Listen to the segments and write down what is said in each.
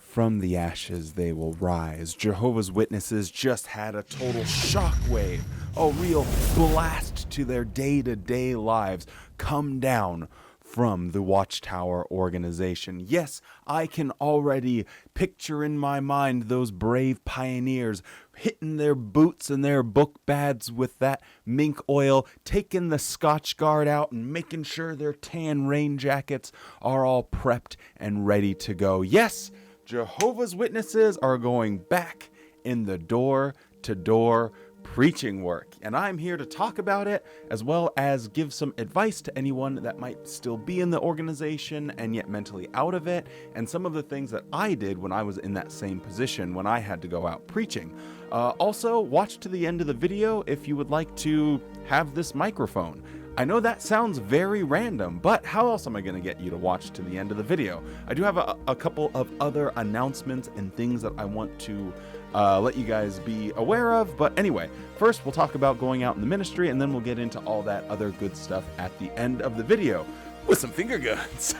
From the ashes they will rise. Jehovah's Witnesses just had a total shockwave, a real blast to their day-to-day lives come down from the Watchtower organization. Yes, I can already picture in my mind those brave pioneers hitting their boots and their book bags with that mink oil, taking the Scotch Guard out and making sure their tan rain jackets are all prepped and ready to go. Yes, Jehovah's Witnesses are going back in the door-to-door preaching work, and I'm here to talk about it as well as give some advice to anyone that might still be in the organization and yet mentally out of it, and some of the things that I did when I was in that same position when I had to go out preaching. Also, watch to the end of the video if you would like to have this microphone. I know that sounds very random, but how else am I going to get you to watch to the end of the video? I do have a couple of other announcements and things that I want to let you guys be aware of. But anyway, first we'll talk about going out in the ministry, and then we'll get into all that other good stuff at the end of the video with some finger guns.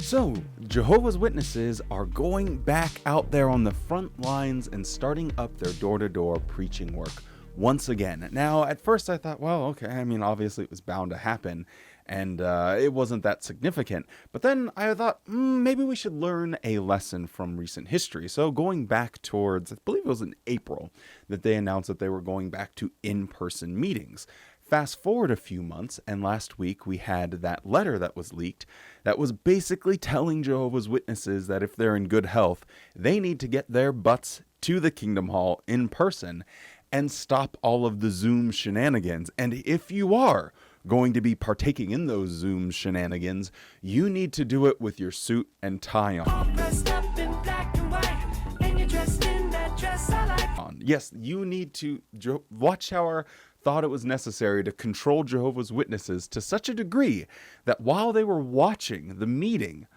So, Jehovah's Witnesses are going back out there on the front lines and starting up their door-to-door preaching work once again. Now, at first I thought, well, okay, I mean, obviously it was bound to happen, and it wasn't that significant. But then I thought, maybe we should learn a lesson from recent history. So going back towards, I believe it was in April, that they announced that they were going back to in-person meetings. Fast forward a few months, and last week we had that letter that was leaked that was basically telling Jehovah's Witnesses that if they're in good health, they need to get their butts to the Kingdom Hall in person and stop all of the Zoom shenanigans. And if you are going to be partaking in those Zoom shenanigans, you need to do it with your suit and tie on. All dressed up in black and white, and you're dressed in that dress I like. Yes, you need to. Watchtower thought it was necessary to control Jehovah's Witnesses to such a degree that while they were watching the meeting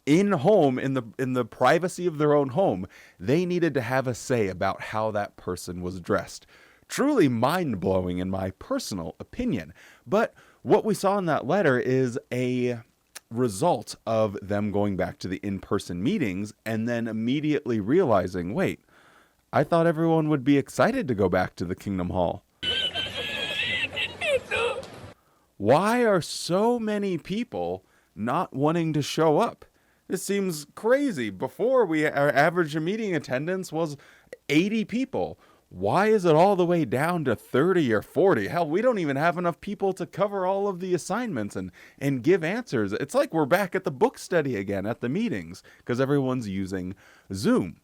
in the privacy of their own home, they needed to have a say about how that person was dressed. Truly mind-blowing in my personal opinion. But what we saw in that letter is a result of them going back to the in-person meetings and then immediately realizing, wait, I thought everyone would be excited to go back to the Kingdom Hall. Why are so many people not wanting to show up? This seems crazy. Before, our average meeting attendance was 80 people. Why is it all the way down to 30 or 40? Hell, we don't even have enough people to cover all of the assignments and give answers. It's like we're back at the book study again at the meetings because everyone's using Zoom.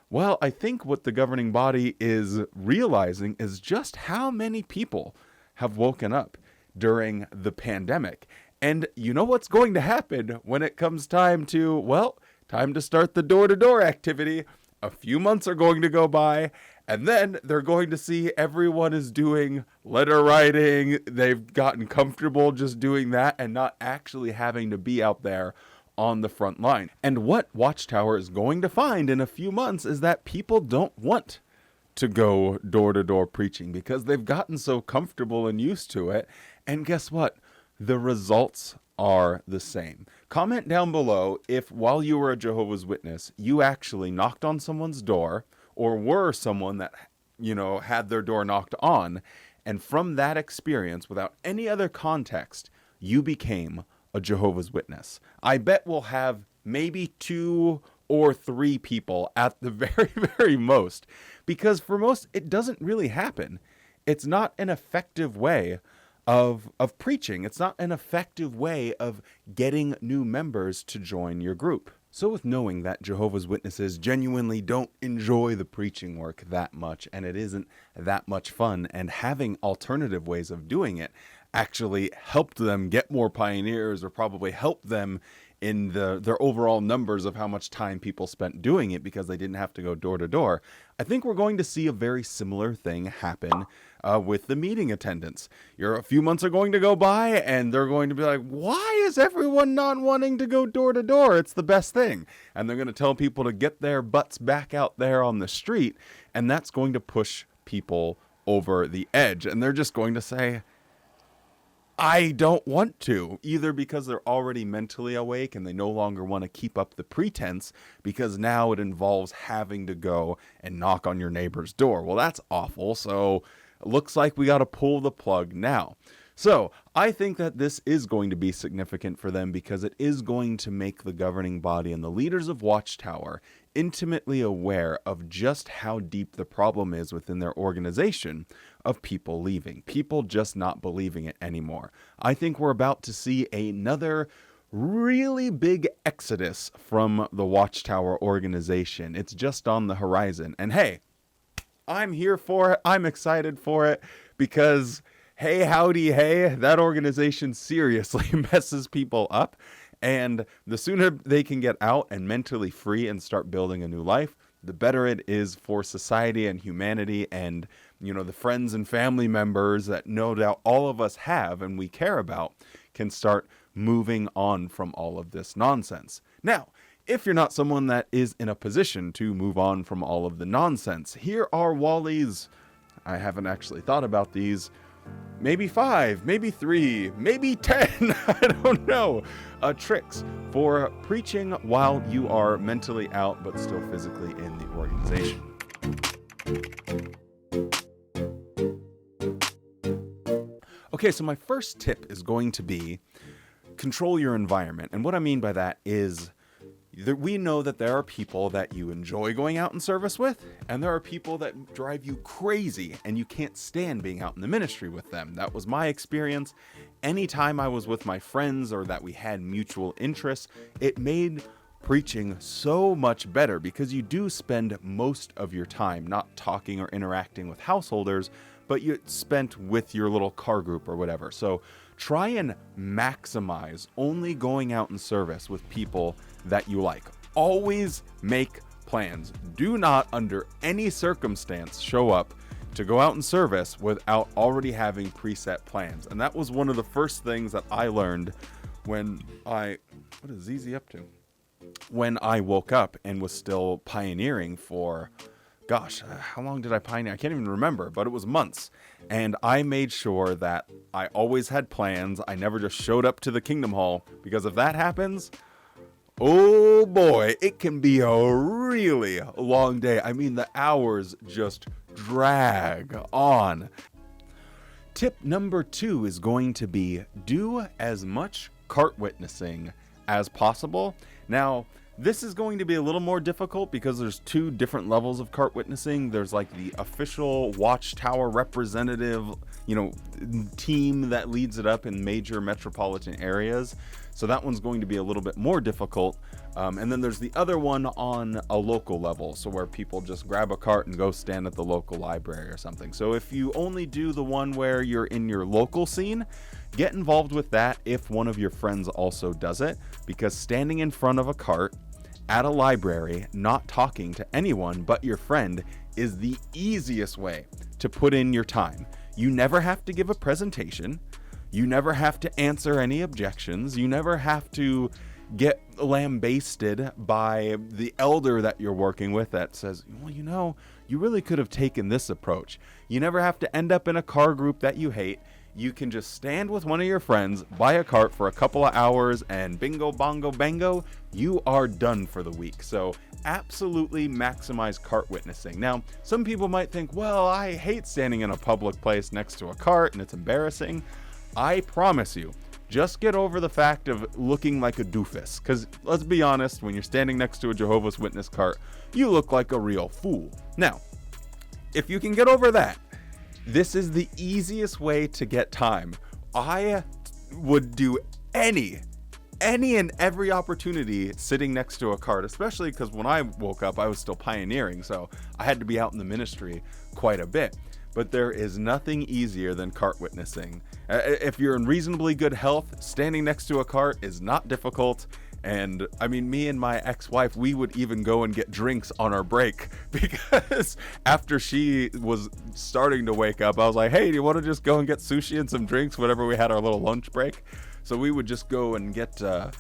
Well, I think what the governing body is realizing is just how many people have woken up during the pandemic. And you know what's going to happen when it comes time to start the door-to-door activity. A few months are going to go by, and then they're going to see everyone is doing letter writing. They've gotten comfortable just doing that and not actually having to be out there on the front line. And what Watchtower is going to find in a few months is that people don't want to go door-to-door preaching because they've gotten so comfortable and used to it. And guess what? The results are the same. Comment down below if while you were a Jehovah's Witness, you actually knocked on someone's door or were someone that, had their door knocked on. And from that experience, without any other context, you became a Jehovah's Witness. I bet we'll have maybe 2 or 3 people at the very, very most, because for most, it doesn't really happen. It's not an effective way of preaching. It's not an effective way of getting new members to join your group. So with knowing that Jehovah's Witnesses genuinely don't enjoy the preaching work that much, and it isn't that much fun, and having alternative ways of doing it actually helped them get more pioneers, or probably helped them in their overall numbers of how much time people spent doing it because they didn't have to go door to door. I think we're going to see a very similar thing happen with the meeting attendance. A few months are going to go by and they're going to be like, why is everyone not wanting to go door to door? It's the best thing. And they're going to tell people to get their butts back out there on the street. And that's going to push people over the edge. And they're just going to say, I don't want to, either because they're already mentally awake and they no longer want to keep up the pretense because now it involves having to go and knock on your neighbor's door. Well, that's awful. So it looks like we got to pull the plug now. So I think that this is going to be significant for them because it is going to make the governing body and the leaders of Watchtower intimately aware of just how deep the problem is within their organization of people leaving, people just not believing it anymore. I think we're about to see another really big exodus from the Watchtower organization. It's just on the horizon. And hey, I'm here for it. I'm excited for it because hey, howdy, hey, that organization seriously messes people up. And the sooner they can get out and mentally free and start building a new life, the better it is for society and humanity and, you know, the friends and family members that no doubt all of us have and we care about can start moving on from all of this nonsense. Now, if you're not someone that is in a position to move on from all of the nonsense, here are Wally's, I haven't actually thought about these, maybe 5, maybe 3, maybe 10, I don't know, tricks for preaching while you are mentally out but still physically in the organization. Okay, so my first tip is going to be control your environment. And what I mean by that is we know that there are people that you enjoy going out in service with, and there are people that drive you crazy and you can't stand being out in the ministry with them. That was my experience. Anytime I was with my friends or that we had mutual interests, it made preaching so much better because you do spend most of your time not talking or interacting with householders, but you spent with your little car group or whatever. So try and maximize only going out in service with people that you like. Always make plans. Do not, under any circumstance, show up to go out in service without already having preset plans. And that was one of the first things that I learned when what is ZZ up to? When I woke up and was still pioneering for, gosh, how long did I pioneer? I can't even remember, but it was months. And I made sure that I always had plans. I never just showed up to the Kingdom Hall, because if that happens, oh boy, it can be a really long day. I mean, the hours just drag on. Tip number 2 is going to be do as much cart witnessing as possible. Now, this is going to be a little more difficult because there's 2 different levels of cart witnessing. There's like the official Watchtower representative, team that leads it up in major metropolitan areas. So that one's going to be a little bit more difficult. And then there's the other one on a local level. So where people just grab a cart and go stand at the local library or something. So if you only do the one where you're in your local scene, get involved with that if one of your friends also does it, because standing in front of a cart at a library, not talking to anyone but your friend, is the easiest way to put in your time. You never have to give a presentation. You never have to answer any objections. You never have to get lambasted by the elder that you're working with that says, well, you really could have taken this approach. You never have to end up in a car group that you hate. You can just stand with one of your friends, buy a cart for a couple of hours, and bingo, bongo, bango, you are done for the week. So absolutely maximize cart witnessing. Now, some people might think, well, I hate standing in a public place next to a cart and it's embarrassing. I promise you, just get over the fact of looking like a doofus. Because let's be honest, when you're standing next to a Jehovah's Witness cart, you look like a real fool. Now, if you can get over that, this is the easiest way to get time. I would do any and every opportunity sitting next to a cart, especially because when I woke up, I was still pioneering, so I had to be out in the ministry quite a bit. But there is nothing easier than cart witnessing. If you're in reasonably good health, standing next to a cart is not difficult. And I mean, me and my ex-wife, we would even go and get drinks on our break, because after she was starting to wake up, I was like, hey, do you want to just go and get sushi and some drinks whenever we had our little lunch break? So we would just go and get a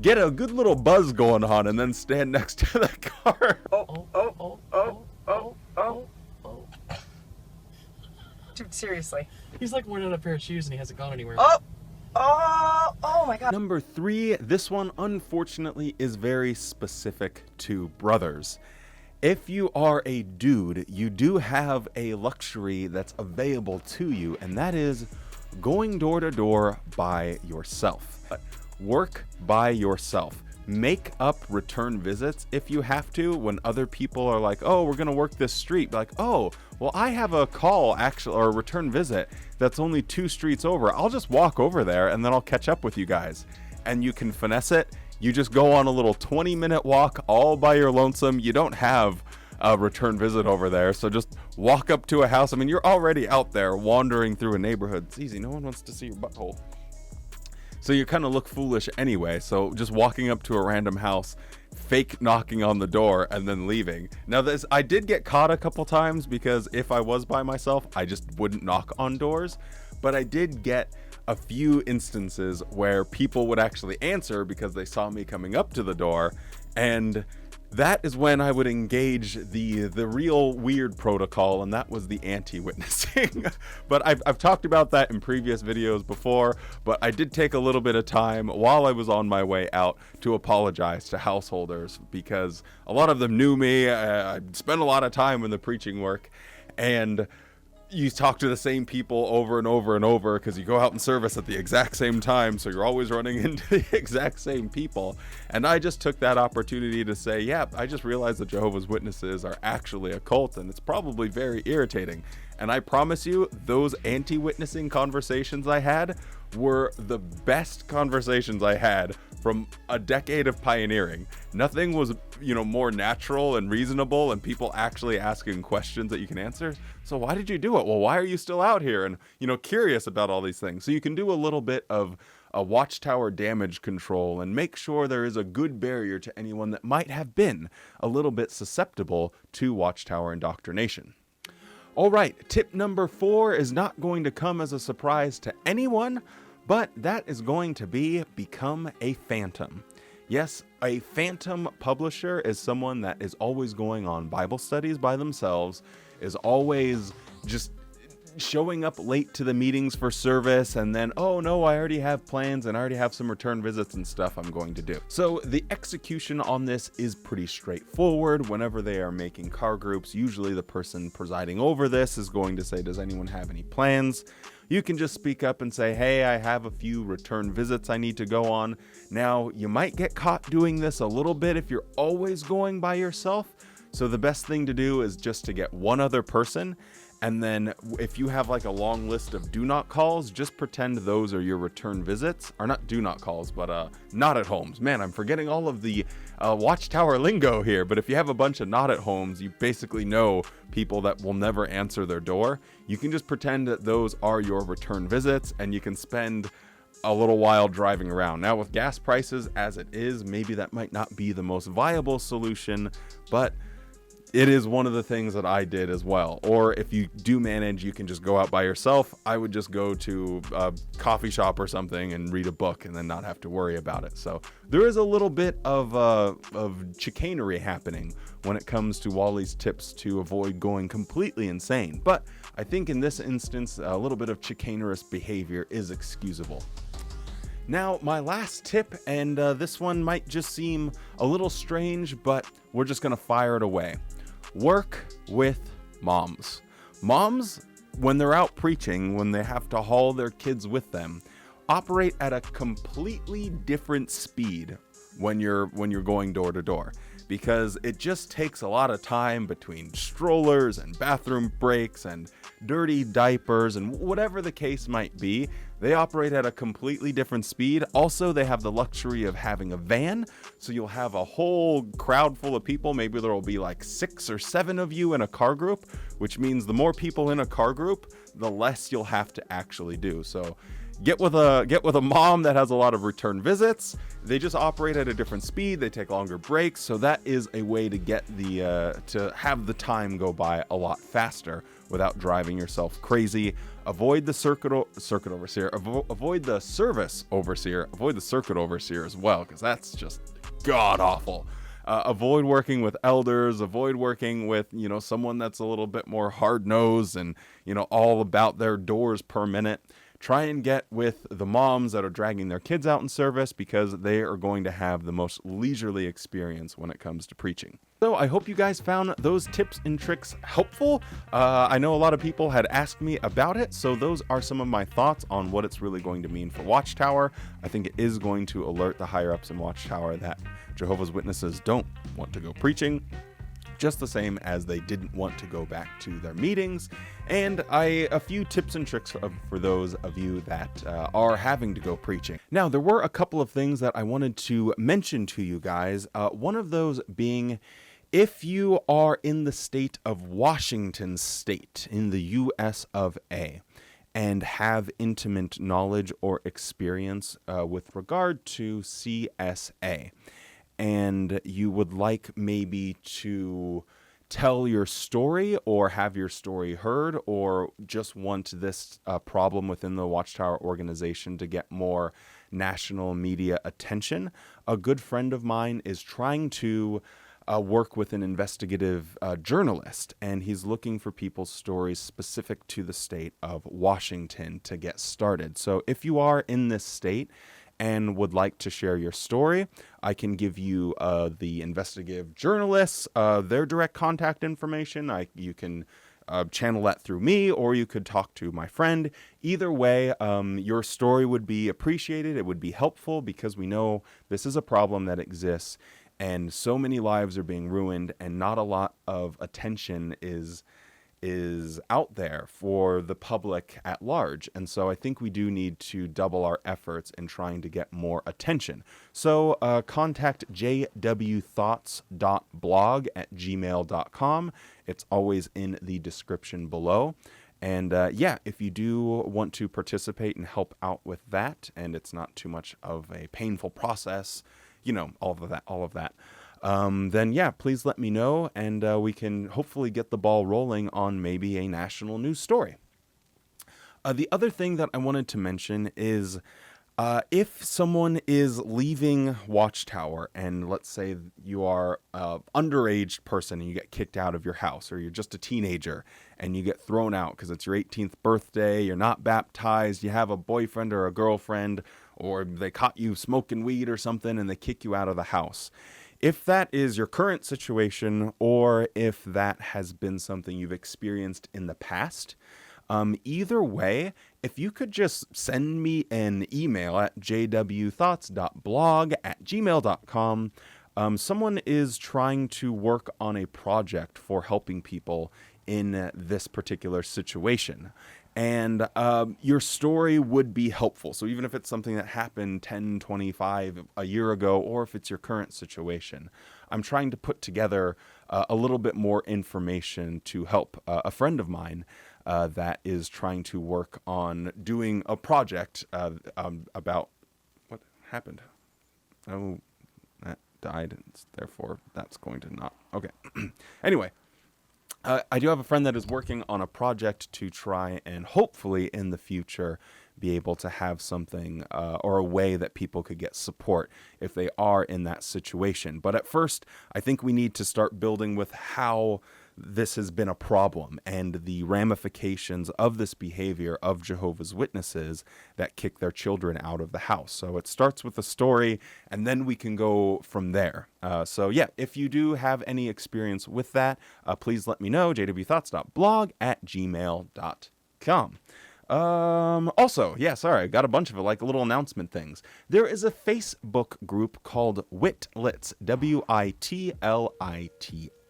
good little buzz going on and then stand next to the cart. seriously. He's like wearing a pair of shoes and he hasn't gone anywhere. Oh my God. Number 3, this one unfortunately is very specific to brothers. If you are a dude, you do have a luxury that's available to you, and that is going door to door by yourself. Work by yourself. Make up return visits if you have to, when other people are like, oh, we're gonna work this street. Be like, oh, well, I have a call actually, or a return visit that's only 2 streets over. I'll just walk over there and then I'll catch up with you guys. And you can finesse it. You just go on a little 20-minute walk all by your lonesome. You don't have a return visit over there, so just walk up to a house. I mean, you're already out there wandering through a neighborhood. It's easy. No one wants to see your butthole. So you kind of look foolish anyway. So just walking up to a random house, fake knocking on the door, and then leaving. Now this, I did get caught a couple times, because if I was by myself, I just wouldn't knock on doors. But I did get a few instances where people would actually answer because they saw me coming up to the door, and that is when I would engage the real weird protocol, and that was the anti-witnessing. But I've talked about that in previous videos before, but I did take a little bit of time while I was on my way out to apologize to householders, because a lot of them knew me. I spent a lot of time in the preaching work, and you talk to the same people over and over and over, because you go out in service at the exact same time, so you're always running into the exact same people. And I just took that opportunity to say, yeah, I just realized that Jehovah's Witnesses are actually a cult, and it's probably very irritating. And I promise you, those anti-witnessing conversations I had were the best conversations I had from a decade of pioneering. Nothing was, more natural and reasonable, and people actually asking questions that you can answer. So why did you do it? Well, why are you still out here? And, curious about all these things. So you can do a little bit of a Watchtower damage control and make sure there is a good barrier to anyone that might have been a little bit susceptible to Watchtower indoctrination. All right, tip number 4 is not going to come as a surprise to anyone, but that is going to be become a phantom. Yes, a phantom publisher is someone that is always going on Bible studies by themselves, is always just showing up late to the meetings for service, and then, oh no, I already have plans and I already have some return visits and stuff I'm going to do. So the execution on this is pretty straightforward. Whenever they are making car groups, usually the person presiding over this is going to say, does anyone have any plans? You can just speak up and say, hey, I have a few return visits I need to go on. Now, you might get caught doing this a little bit if you're always going by yourself. So the best thing to do is just to get one other person. And then if you have like a long list of do not calls, just pretend those are your return visits. Or not do not calls, but not at homes. Man, I'm forgetting all of the Watchtower lingo here. But if you have a bunch of not at homes, you basically know people that will never answer their door. You can just pretend that those are your return visits, and you can spend a little while driving around. Now with gas prices as it is, maybe that might not be the most viable solution, but it is one of the things that I did as well. Or if you do manage, you can just go out by yourself. I would just go to a coffee shop or something and read a book and then not have to worry about it. So there is a little bit of chicanery happening when it comes to Wally's tips to avoid going completely insane. But I think in this instance, a little bit of chicanerous behavior is excusable. Now, my last tip, and this one might just seem a little strange, but we're just gonna fire it away. Work with moms. Moms, when they're out preaching, when they have to haul their kids with them, operate at a completely different speed when you're going door to door, because it just takes a lot of time between strollers and bathroom breaks and dirty diapers and whatever the case might be. They operate at a completely different speed. Also, they have the luxury of having a van, so you'll have a whole crowd full of people. Maybe there will be like 6 or 7 of you in a car group, which means the more people in a car group, the less you'll have to actually do. So get with a mom that has a lot of return visits. They just operate at a different speed. They take longer breaks, so that is a way to get to have the time go by a lot faster without driving yourself crazy. Avoid the circuit overseer. Avoid the service overseer. Avoid the circuit overseer as well, because that's just god awful. avoid working with elders, avoid working with, someone that's a little bit more hard-nosed and, all about their doors per minute. Try and get with the moms that are dragging their kids out in service, because they are going to have the most leisurely experience when it comes to preaching. So I hope you guys found those tips and tricks helpful. I know a lot of people had asked me about it, so those are some of my thoughts on what it's really going to mean for Watchtower. I think it is going to alert the higher-ups in Watchtower that Jehovah's Witnesses don't want to go preaching, just the same as they didn't want to go back to their meetings. And a few tips and tricks for those of you that are having to go preaching. Now, there were a couple of things that I wanted to mention to you guys. One of those being, if you are in the state of Washington State, in the US of A, and have intimate knowledge or experience with regard to CSA, and you would like maybe to tell your story or have your story heard, or just want this problem within the Watchtower organization to get more national media attention, a good friend of mine is trying to work with an investigative journalist, and he's looking for people's stories specific to the state of Washington to get started. So if you are in this state and would like to share your story, I can give you the investigative journalists, their direct contact information. You can channel that through me, or you could talk to my friend. Either way, your story would be appreciated. It would be helpful, because we know this is a problem that exists, and so many lives are being ruined, and not a lot of attention is out there for the public at large. And so I think we do need to double our efforts in trying to get more attention. So contact jwthoughts.blog@gmail.com. It's always in the description below. And if you do want to participate and help out with that, and it's not too much of a painful process, all of that. Then please let me know, and we can hopefully get the ball rolling on maybe a national news story. The other thing that I wanted to mention is if someone is leaving Watchtower, and let's say you are an underage person and you get kicked out of your house, or you're just a teenager and you get thrown out because it's your 18th birthday, you're not baptized, you have a boyfriend or a girlfriend, or they caught you smoking weed or something and they kick you out of the house. If that is your current situation, or if that has been something you've experienced in the past, either way, if you could just send me an email at jwthoughts.blog@gmail.com. Someone is trying to work on a project for helping people in this particular situation. And your story would be helpful. So even if it's something that happened 10, 25, a year ago, or if it's your current situation, I'm trying to put together a little bit more information to help a friend of mine that is trying to work on doing a project about what happened. Oh, that died. Therefore, that's going to not. Okay. Anyway. I do have a friend that is working on a project to try and hopefully in the future be able to have something or a way that people could get support if they are in that situation. But at first, I think we need to start building with how this has been a problem and the ramifications of this behavior of Jehovah's Witnesses that kick their children out of the house. So it starts with a story, and then we can go from there. If you do have any experience with that, please let me know, jwthoughts.blog@gmail.com. I got a bunch of little announcement things. There is a Facebook group called Witlits,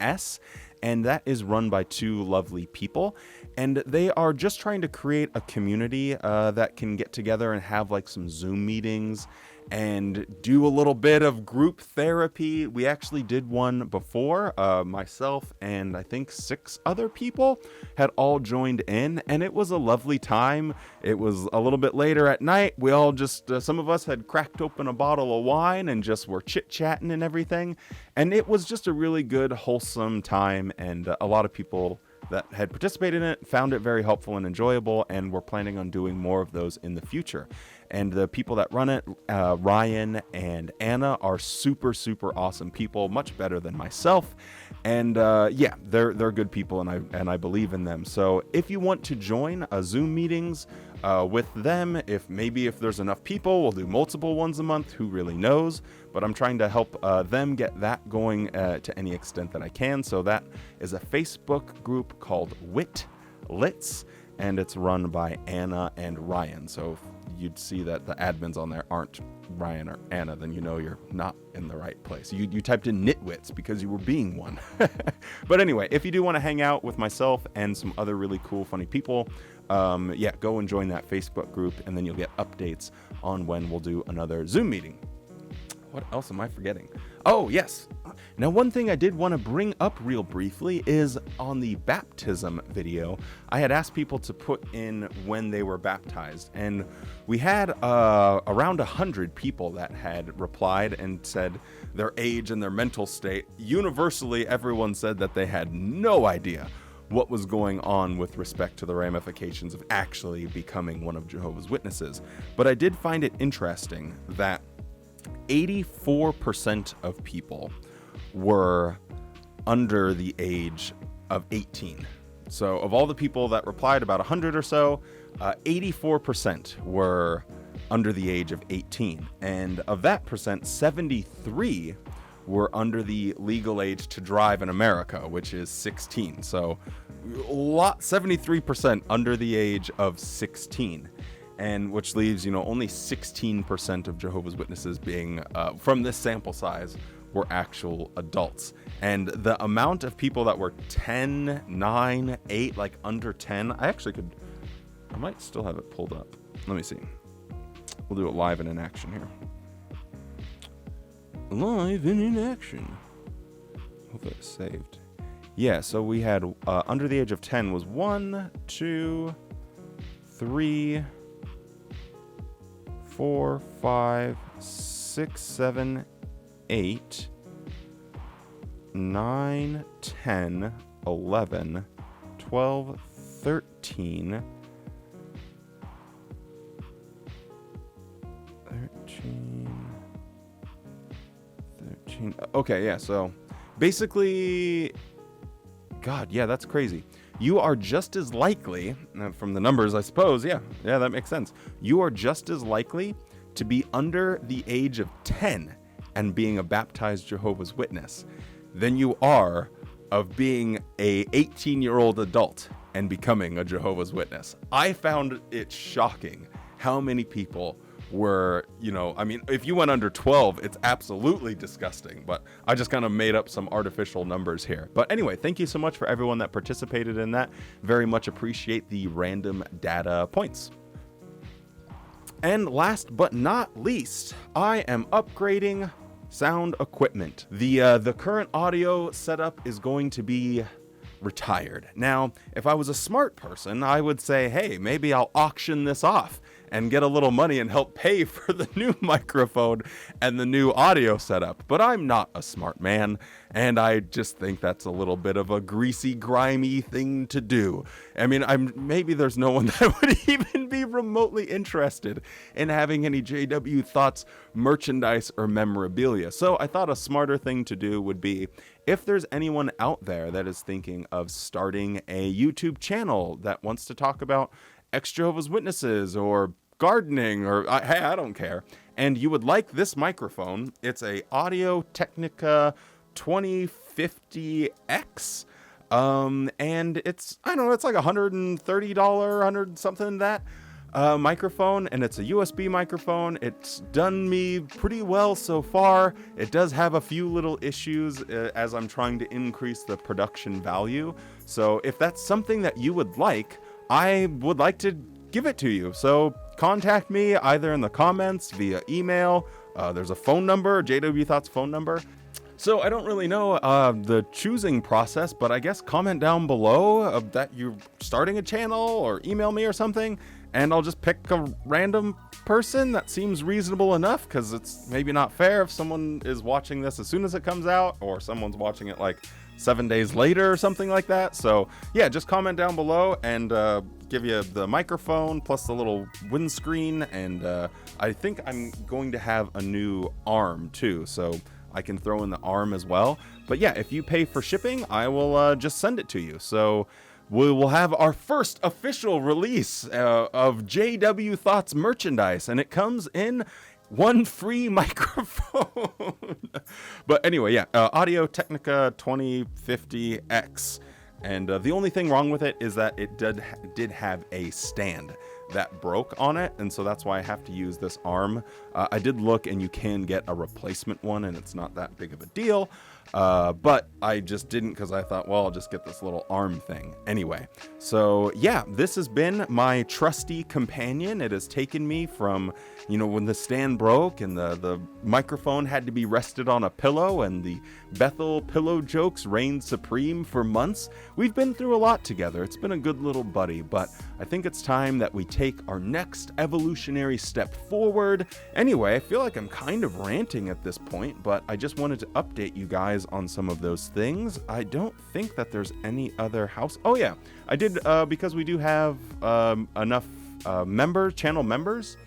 WITLITS, and that is run by two lovely people, and they are just trying to create a community that can get together and have some Zoom meetings and do a little bit of group therapy. We actually did one before. Myself and I think 6 other people had all joined in, and it was a lovely time. It was a little bit later at night. We all just, some of us had cracked open a bottle of wine and just were chit-chatting and everything. And it was just a really good, wholesome time, and a lot of people that had participated in it found it very helpful and enjoyable, and we're planning on doing more of those in the future. And the people that run it, Ryan and Anna, are super, super awesome people, much better than myself. And yeah, they're good people, and I believe in them. So if you want to join Zoom meetings with them, if there's enough people, we'll do multiple ones a month. Who really knows? But I'm trying to help them get that going to any extent that I can. So that is a Facebook group called Witlits, and it's run by Anna and Ryan. So if you'd see that the admins on there aren't Ryan or Anna, then you know you're not in the right place. You typed in nitwits because you were being one. But anyway, if you do want to hang out with myself and some other really cool, funny people, yeah, go and join that Facebook group, and then you'll get updates on when we'll do another Zoom meeting. What else am I forgetting? Oh, yes. Now, one thing I did want to bring up real briefly is on the baptism video, I had asked people to put in when they were baptized, and we had around 100 people that had replied and said their age and their mental state. Universally, everyone said that they had no idea what was going on with respect to the ramifications of actually becoming one of Jehovah's Witnesses. But I did find it interesting that 84% of people were under the age of 18. So of all the people that replied, about 100 or so, 84% were under the age of 18. And of that percent, 73 were under the legal age to drive in America, which is 16. So 73% under the age of 16. And which leaves, only 16% of Jehovah's Witnesses being, from this sample size, were actual adults. And the amount of people that were 10, 9, 8, like under 10, I might still have it pulled up. Let me see. We'll do it live and in action here. Live and in action. Hope it's saved. Yeah, so we had, under the age of 10 was 1, 2, 3, 4, 5, 6, 7, 8, 9, 10, 11, 12, 13, 13. Okay, yeah, so basically, God, yeah, that's crazy. You are just as likely, from the numbers, I suppose, yeah, that makes sense. You are just as likely to be under the age of 10 and being a baptized Jehovah's Witness than you are of being a 18-year-old adult and becoming a Jehovah's Witness. I found it shocking how many people were, if you went under 12, it's absolutely disgusting, but I just kind of made up some artificial numbers here. But anyway, thank you so much for everyone that participated in that. Very much appreciate the random data points. And last but not least, I am upgrading sound equipment. The current audio setup is going to be retired. Now, if I was a smart person, I would say, hey, maybe I'll auction this off and get a little money and help pay for the new microphone and the new audio setup. But I'm not a smart man, and I just think that's a little bit of a greasy, grimy thing to do. I mean, maybe there's no one that would even be remotely interested in having any JW Thoughts merchandise or memorabilia. So I thought a smarter thing to do would be, if there's anyone out there that is thinking of starting a YouTube channel that wants to talk about ex-Jehovah's Witnesses or gardening or hey, I don't care, and you would like this microphone, it's a Audio Technica 2050X, and it's like $130, 100 something that microphone, and it's a USB microphone. It's done me pretty well so far. It does have a few little issues as I'm trying to increase the production value. So if that's something that you would like, I would like to give it to you. So contact me either in the comments, via email. There's a phone number, JW Thoughts phone number. So I don't really know the choosing process, but I guess comment down below that you're starting a channel, or email me or something, and I'll just pick a random person that seems reasonable enough, because it's maybe not fair if someone is watching this as soon as it comes out, or someone's watching it like 7 days later or something like that. So yeah, just comment down below and give you the microphone plus the little windscreen, and I think I'm going to have a new arm too, so I can throw in the arm as well. But yeah, if you pay for shipping, I will just send it to you. So we will have our first official release of JW Thoughts merchandise, and it comes in one free microphone. But anyway, yeah, Audio Technica 2050X. And the only thing wrong with it is that it did have a stand that broke on it, and so that's why I have to use this arm. I did look, and you can get a replacement one, and it's not that big of a deal. But I just didn't, because I thought, well, I'll just get this little arm thing. Anyway, so yeah, this has been my trusty companion. It has taken me from, you know, when the stand broke and the microphone had to be rested on a pillow and the Bethel pillow jokes reigned supreme for months. We've been through a lot together. It's been a good little buddy, but I think it's time that we take our next evolutionary step forward. Anyway, I feel like I'm kind of ranting at this point, but I just wanted to update you guys on some of those things. I don't think that there's any other house. Oh yeah, I did, because we do have enough channel members.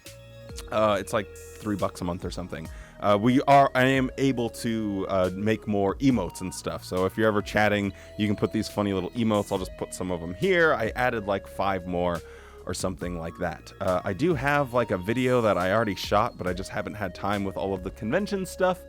It's like $3 a month or something. I am able to make more emotes and stuff. So if you're ever chatting, you can put these funny little emotes. I'll just put some of them here. I added like 5 more or something like that. I do have like a video that I already shot, but I just haven't had time with all of the convention stuff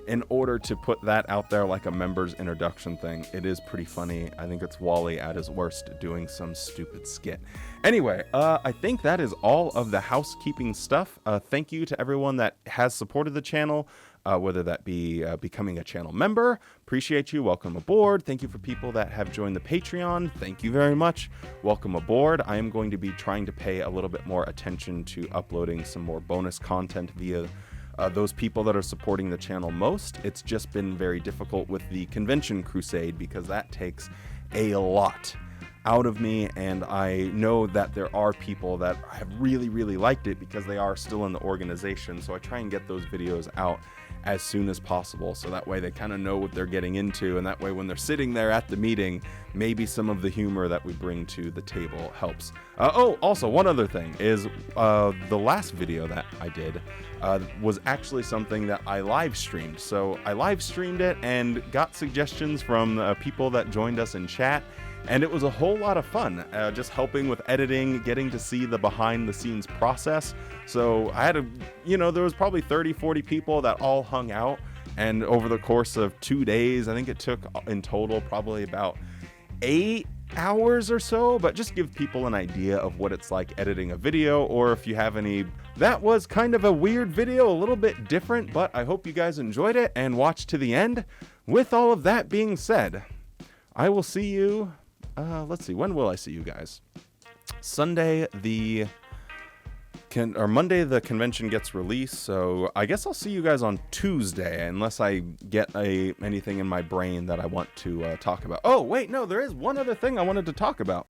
in order to put that out there like a members introduction thing. It is pretty funny. I think it's Wally at his worst doing some stupid skit. Anyway, I think that is all of the housekeeping stuff. Thank you to everyone that has supported the channel, whether that be becoming a channel member. Appreciate you. Welcome aboard. Thank you for people that have joined the Patreon. Thank you very much. Welcome aboard. I am going to be trying to pay a little bit more attention to uploading some more bonus content via those people that are supporting the channel most. It's just been very difficult with the convention crusade because that takes a lot out of me, and I know that there are people that have really liked it because they are still in the organization, so I try and get those videos out as soon as possible, so that way they kind of know what they're getting into, and that way when they're sitting there at the meeting, maybe some of the humor that we bring to the table helps. Also, one other thing is the last video that I did was actually something that I live streamed. So I live streamed it and got suggestions from people that joined us in chat, and it was a whole lot of fun, just helping with editing, getting to see the behind the scenes process. So I had there was probably 30-40 people that all hung out, and over the course of 2 days, I think it took in total probably about 8 hours or so, but just give people an idea of what it's like editing a video, or if you have any. That was kind of a weird video, a little bit different, but I hope you guys enjoyed it and watched to the end. With all of that being said, I will see you, let's see, when will I see you guys? Monday the convention gets released, so I guess I'll see you guys on Tuesday, unless I get anything in my brain that I want to talk about. Oh, wait, no, there is one other thing I wanted to talk about.